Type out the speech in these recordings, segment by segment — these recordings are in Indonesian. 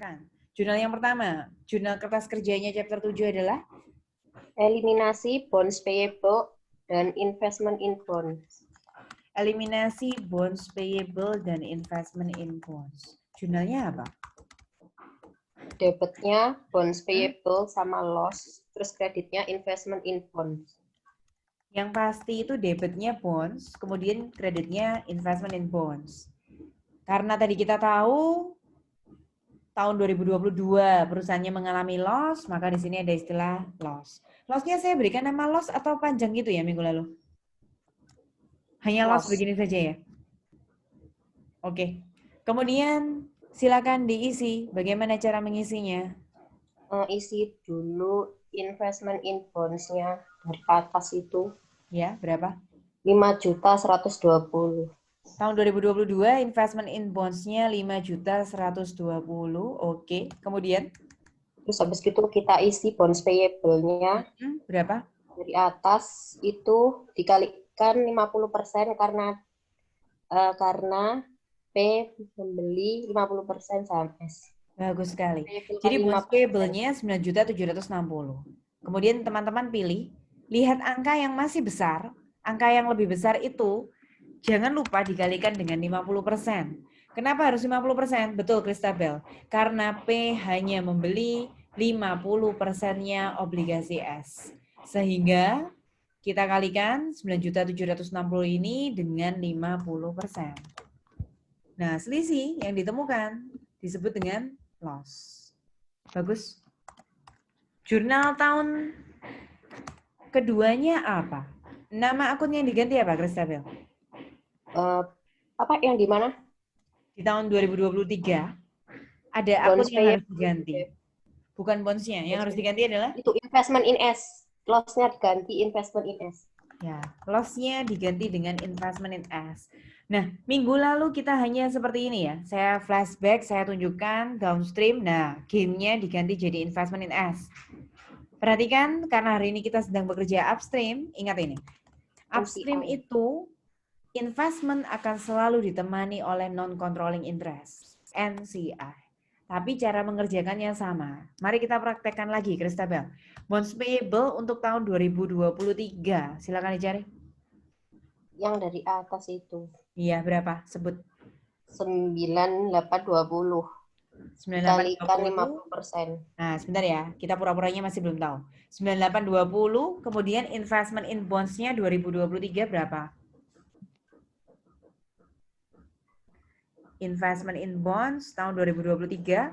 Silakan. Jurnal yang pertama, jurnal kertas kerjanya chapter 7 adalah Eliminasi bonds payable dan investment in bonds. eliminasi bonds payable dan investment in bonds. Jurnalnya apa? Debitnya bonds payable sama loss, terus kreditnya investment in bonds. Yang pasti itu debitnya bonds, kemudian kreditnya investment in bonds. Karena tadi kita tahu tahun 2022 perusahaannya mengalami loss, maka di sini ada istilah loss. Loss-nya saya berikan nama loss atau panjang gitu ya minggu lalu? Hanya loss begini saja ya? Oke. Kemudian silakan diisi. Bagaimana cara mengisinya? Isi dulu investment in bonds-nya dari atas itu Ya, berapa? 5.120.000. Tahun 2022 investment in bonds-nya 5.120.000. Oke. Kemudian Terus habis itu kita isi bonds payable-nya berapa? dari atas itu dikalikan 50% karena P membeli 50% saham S. Bagus sekali. Payable Jadi kali bonus 5%. payable-nya 9.760. Kemudian teman-teman pilih, lihat angka yang masih besar, angka yang lebih besar itu jangan lupa dikalikan dengan 50%. Kenapa harus 50%? Betul, Kristabel. Karena P hanya membeli 50%-nya obligasi S. Sehingga kita kalikan 9.760 ini dengan 50%. Nah, selisih yang ditemukan disebut dengan loss. Bagus. Jurnal tahun keduanya apa? Nama akun yang diganti apa, Kristabel? Apa yang di mana? Di tahun 2023 ada akun Bonds yang harus payable. diganti. Bukan bonds-nya. Yang harus diganti adalah? Itu investment in S. Loss-nya diganti investment in S. Ya, loss-nya diganti dengan investment in S. Nah, minggu lalu kita hanya seperti ini ya. Saya flashback, saya tunjukkan downstream. Nah, gain-nya diganti jadi investment in S. Perhatikan, karena hari ini kita sedang bekerja upstream, ingat ini. Upstream NCI. itu investment akan selalu ditemani oleh non-controlling interest, NCI. Tapi cara mengerjakannya sama. Mari kita praktekkan lagi, Kristabel. Bonds payable untuk tahun 2023. Silakan dicari. Yang dari atas itu. Iya, berapa? Sebut. 9820. Dikalikan 50%. Nah, sebentar ya. Kita pura-puranya masih belum tahu. 9820, kemudian investment in bonds-nya 2023 berapa? Investment in bonds tahun 2023.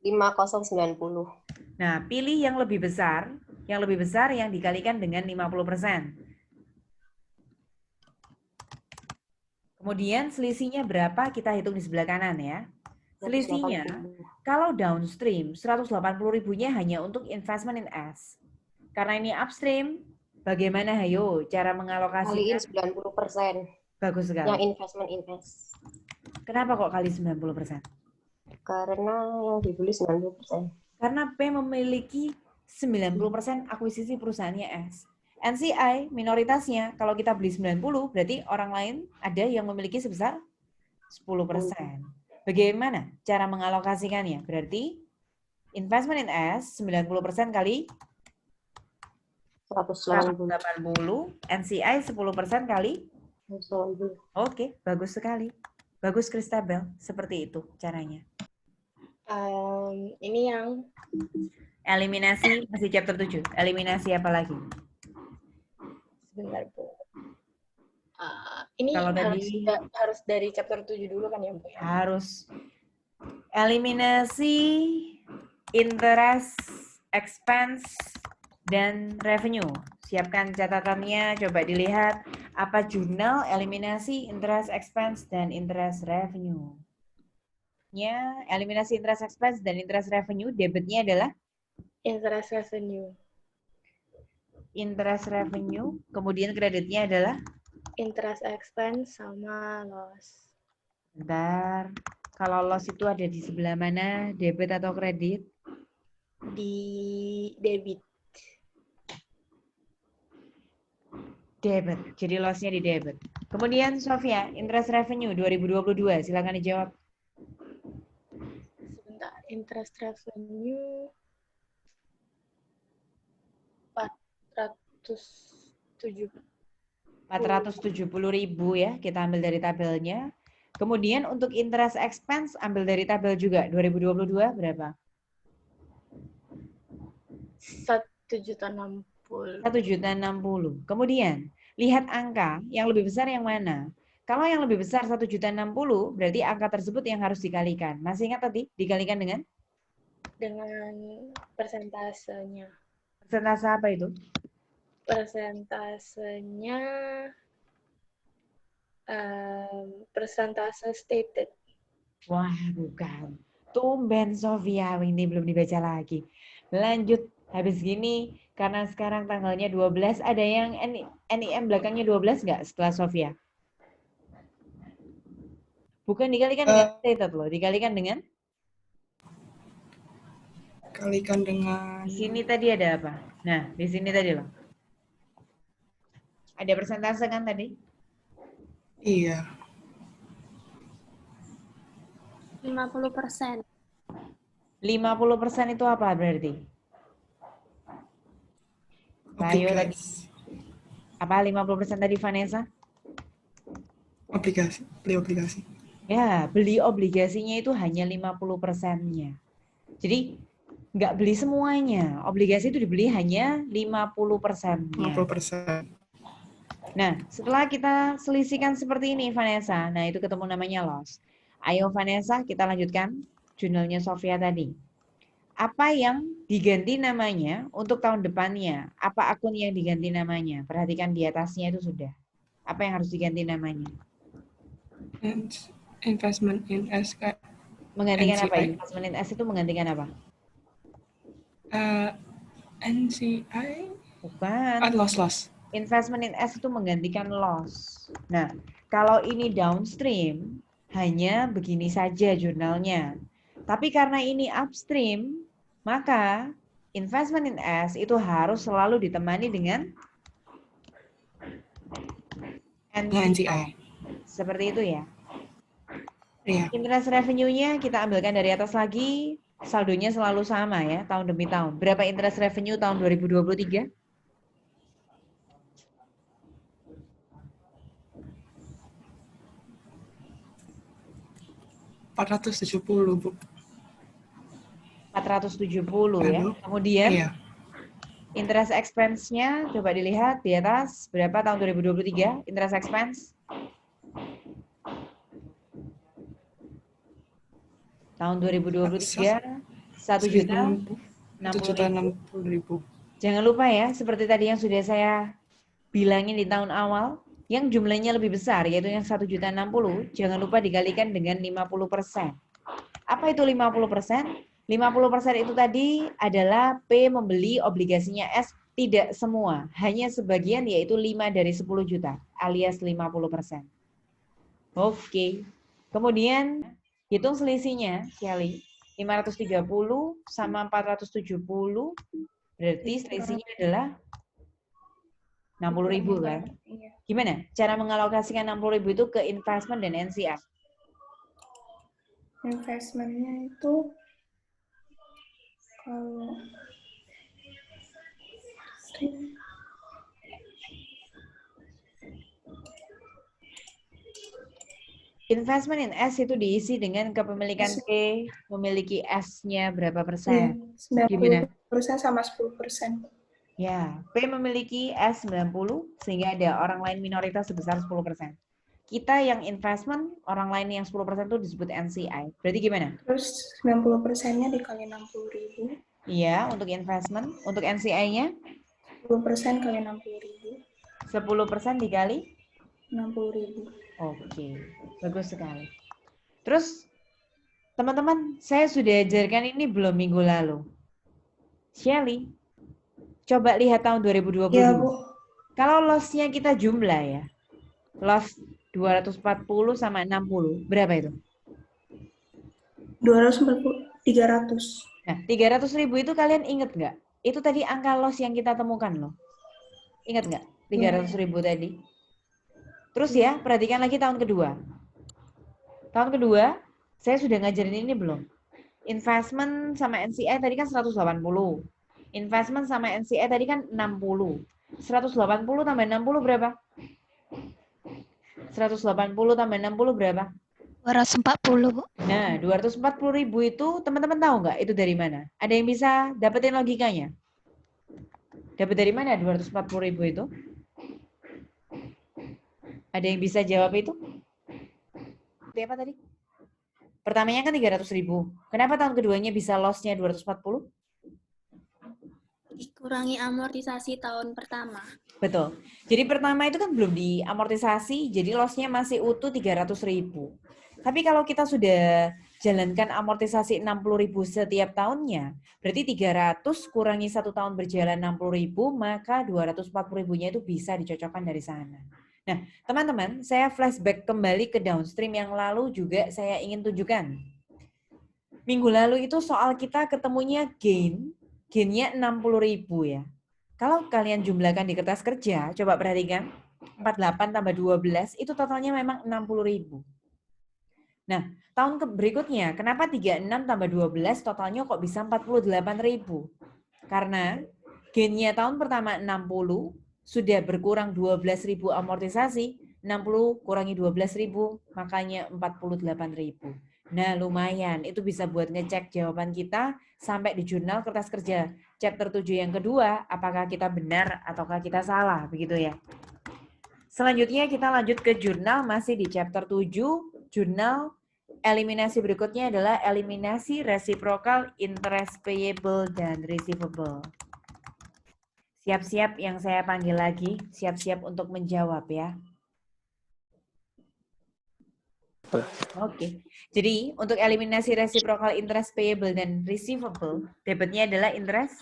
5090. Nah, pilih yang lebih besar. Yang lebih besar yang dikalikan dengan 50%. Kemudian selisihnya berapa? Kita hitung di sebelah kanan ya. Selisihnya, 180. kalau downstream, 180.000-nya hanya untuk investment in S. Karena ini upstream, bagaimana hayo cara mengalokasikan? Kaliin 90%. Bagus sekali. Yang investment in S. Kenapa kok kali 90%? Karena yang dibeli 90%. Karena P memiliki 90% akuisisi perusahaannya S. NCI minoritasnya, kalau kita beli 90, berarti orang lain ada yang memiliki sebesar 10%. Bagaimana cara mengalokasikannya? Berarti investment in S 90% kali 180. 180, NCI 10% kali. 180. Oke, bagus sekali. Bagus, Kristabel. Seperti itu caranya. Ini yang Eliminasi masih chapter 7. Eliminasi apa lagi? sebentar Bu. Ini Kalau harus dari chapter 7 dulu kan ya Bu? Harus. Eliminasi interest, expense, dan revenue. Siapkan catatannya, coba dilihat apa jurnal eliminasi interest, expense, dan interest revenue. Eliminasi interest expense dan interest revenue, debitnya adalah Interest revenue. Interest revenue, kemudian kreditnya adalah Interest expense sama loss. Bentar. Kalau loss itu ada di sebelah mana? Debit atau kredit? Di debit. Debit. Jadi loss-nya di debit. Kemudian Sofia, interest revenue 2022. Silakan dijawab. Sebentar. interest revenue 470. 470.000 ya, kita ambil dari tabelnya. Kemudian untuk interest expense ambil dari tabel juga. 2022 berapa? 1.060.000. 1.060.000. Kemudian lihat angka yang lebih besar yang mana? Kalau yang lebih besar 1.060.000 berarti angka tersebut yang harus dikalikan. Masih ingat tadi dikalikan dengan? Dengan persentasenya. Persentase apa itu? Persentasenya persentase stated. Wah, bukan. Tumben Sofia, ini belum dibaca lagi. Lanjut, habis gini, karena sekarang tanggalnya 12, ada yang NIM belakangnya 12 nggak setelah Sofia? Bukan dikalikan dengan stated loh, dikalikan dengan? Kalikan dengan... Di sini tadi ada apa? Nah, di sini tadi loh. Ada persentase kan tadi? Iya. 50%. 50% itu apa berarti? Ayo tadi. Obligasi. Apa 50% tadi Vanessa? Obligasi. Beli obligasi. Ya, beli obligasinya itu hanya 50%-nya. Jadi, nggak beli semuanya. Obligasi itu dibeli hanya 50%-nya. 50%. Nah, setelah kita selisihkan seperti ini, Vanessa, nah itu ketemu namanya loss. Ayo Vanessa, kita lanjutkan jurnalnya Sofia tadi. Apa yang diganti namanya untuk tahun depannya? Apa akun yang diganti namanya? Perhatikan di atasnya itu sudah. Apa yang harus diganti namanya? Investment in SK. Menggantikan apa? NCI. Investment in S itu menggantikan apa? NCI? Bukan. Loss. Investment in S itu menggantikan loss. Nah, kalau ini downstream, hanya begini saja jurnalnya. Tapi karena ini upstream, maka investment in S itu harus selalu ditemani dengan NCI. Seperti itu ya. Iya. Interest revenue-nya kita ambilkan dari atas lagi, saldonya selalu sama ya, tahun demi tahun. Berapa interest revenue tahun 2023? 470, Bu. 470 ya. Kemudian Iya. interest expense-nya coba dilihat di atas berapa tahun 2023 interest expense? Tahun 2023 1.060.000. Jangan lupa ya, seperti tadi yang sudah saya bilangin di tahun awal, yang jumlahnya lebih besar yaitu yang 1.060.000, jangan lupa dikalikan dengan 50%. Apa itu 50%? 50% itu tadi adalah P membeli obligasinya S, tidak semua, hanya sebagian yaitu 5 dari 10 juta alias 50%. Oke. Kemudian hitung selisihnya, Kelly. 530 sama 470 berarti selisihnya adalah 60.000 kan? Gimana? Cara mengalokasikan 60.000 itu ke investment dan NCI? Investmentnya itu kalau Investment in S itu diisi dengan kepemilikan P, memiliki S-nya berapa persen? 90% sama 10%. Ya, P memiliki S 90, sehingga ada orang lain minoritas sebesar 10%. Kita yang investment, orang lain yang 10% itu disebut NCI. Berarti gimana? Terus 90%-nya dikali 60.000. Iya, untuk investment. Untuk NCI-nya? 10% kali 60.000. 10% dikali? 60.000. Oke, bagus sekali. Terus, teman-teman, saya sudah ajarkan ini belum minggu lalu. Shelly, coba lihat tahun 2022. Iya, Bu. Kalau loss-nya kita jumlah ya, loss 240 sama 60, berapa itu? 300. Nah, 300.000 itu kalian inget nggak? Itu tadi angka loss yang kita temukan loh. Ingat nggak? 300.000 tadi. Terus ya, perhatikan lagi tahun kedua. Tahun kedua, saya sudah ngajarin ini belum? Investment sama NCI tadi kan 180. Investment sama NCI tadi kan 60. 180 tambah 60 berapa? 180 tambah 60 berapa? 240, Bu. Nah, 240.000 itu teman-teman tahu nggak itu dari mana? Ada yang bisa dapetin logikanya? Dapat dari mana 240.000 itu? Ada yang bisa jawab itu? Seperti apa tadi? Pertamanya kan 300.000. Kenapa tahun keduanya bisa loss-nya 240? Dikurangi amortisasi tahun pertama. Betul. Jadi pertama itu kan belum diamortisasi, jadi loss-nya masih utuh 300.000. Tapi kalau kita sudah jalankan amortisasi 60.000 setiap tahunnya, berarti 300 kurangi 1 tahun berjalan 60.000, maka 240.000-nya itu bisa dicocokkan dari sana. Nah, teman-teman, saya flashback kembali ke downstream yang lalu juga saya ingin tunjukkan. Minggu lalu itu soal kita ketemunya gain-nya 60.000 ya. Kalau kalian jumlahkan di kertas kerja, coba perhatikan, 48 tambah 12 itu totalnya memang 60.000. Nah, tahun berikutnya, kenapa 36 tambah 12 totalnya kok bisa 48.000? Karena gain-nya tahun pertama 60, sudah berkurang 12.000 amortisasi, 60 kurangi 12.000, makanya 48.000. Nah, lumayan. Itu bisa buat ngecek jawaban kita sampai di jurnal kertas kerja. Chapter 7 yang kedua, apakah kita benar ataukah kita salah, begitu ya. Selanjutnya kita lanjut ke jurnal, masih di chapter 7, jurnal eliminasi berikutnya adalah eliminasi reciprocal, interest payable, dan receivable. Siap-siap yang saya panggil lagi, siap-siap untuk menjawab ya. Oke, jadi untuk eliminasi reciprocal, interest payable, dan receivable, debitnya adalah interest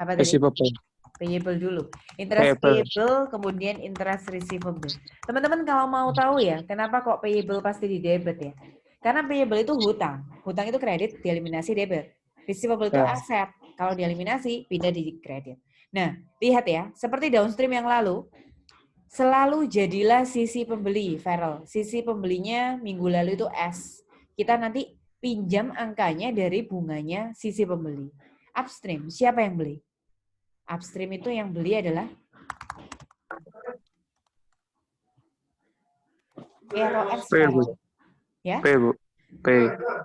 apa tadi? Receivable. Payable dulu. Interest Payable. payable, kemudian interest receivable. Teman-teman kalau mau tahu ya, kenapa kok payable pasti di debit ya? Karena payable itu hutang. Hutang itu kredit, dieliminasi debit. Receivable itu Ya. aset. Kalau dieliminasi, pindah di kredit. Nah, lihat ya, seperti downstream yang lalu, selalu jadilah sisi pembeli, Feral. Sisi pembelinya minggu lalu itu S. Kita nanti pinjam angkanya dari bunganya sisi pembeli. Upstream, siapa yang beli? Upstream itu yang beli adalah P atau S? P, Bu. Ya? P, Bu. P.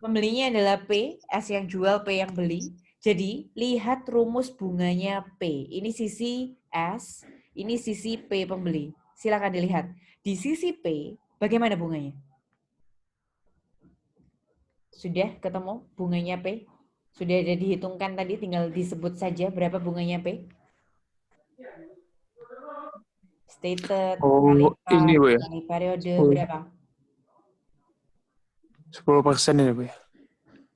Pembelinya adalah P, S yang jual, P yang beli. Jadi, lihat rumus bunganya P. Ini sisi S, ini sisi P pembeli. Silakan dilihat. Di sisi P, bagaimana bunganya? Sudah ketemu bunganya P? Sudah ada dihitungkan tadi, tinggal disebut saja berapa bunganya P? Stated, kali ini Bu ya. kali periode, Oh. berapa? 10% ini Bu ya.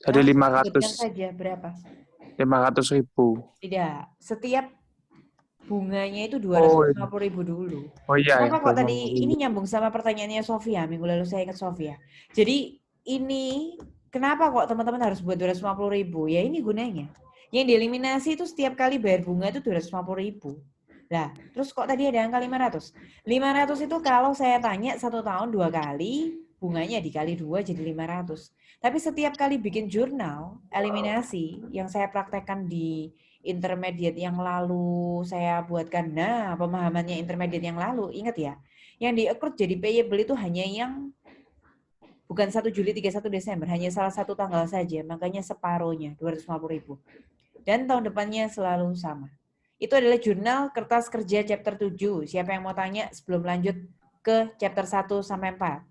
Jadi Langsung sebutkan 500. saja berapa? 500.000. Tidak, setiap bunganya itu Oh, 250.000 dulu. Oh iya. Kenapa ya, kok tadi ini nyambung sama pertanyaannya Sofia, minggu lalu saya ingat Sofia. Jadi ini kenapa kok teman-teman harus buat 250.000? Ya ini gunanya. Yang dieliminasi itu setiap kali bayar bunga itu 250.000. Lah, terus kok tadi ada angka 500? 500 itu kalau saya tanya 1 tahun 2 kali, bunganya dikali 2 jadi 500. Tapi setiap kali bikin jurnal eliminasi yang saya praktekkan di intermediate yang lalu saya buatkan. Nah, pemahamannya intermediate yang lalu, ingat ya. Yang di-accrue jadi payable itu hanya yang bukan 1 Juli 31 Desember, hanya salah satu tanggal saja, makanya separuhnya 250.000. Dan tahun depannya selalu sama. Itu adalah jurnal kertas kerja chapter 7. Siapa yang mau tanya sebelum lanjut ke chapter 1 sampai 4?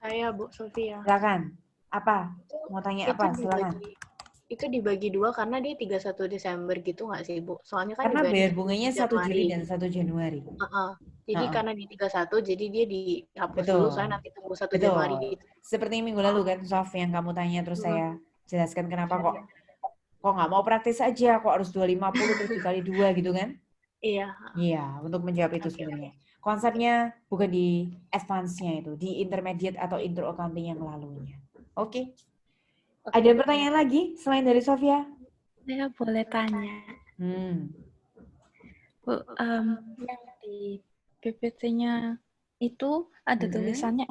Saya, Bu Sofia. Silakan. Apa? Mau tanya apa? Silakan. Itu dibagi 2 karena dia 31 Desember gitu nggak sih, Bu? Soalnya kan Karena bayar dibayarnya bunganya 1 Juli dan 1 Januari. Jadi karena di 31, jadi dia dihapus Betul. dulu, saya nanti tunggu 1 Betul. Januari gitu. Seperti minggu lalu kan, Sof, yang kamu tanya terus saya jelaskan kenapa kok nggak mau praktis aja, kok harus 250 terus dikali 2 gitu kan? Iya. Iya, untuk menjawab itu sebenarnya. Konsepnya bukan di advance-nya itu, di intermediate atau intro accounting yang lalunya. Oke. Ada pertanyaan lagi selain dari Sofia? Saya boleh tanya. Bu, yang di PPT-nya itu ada tulisannya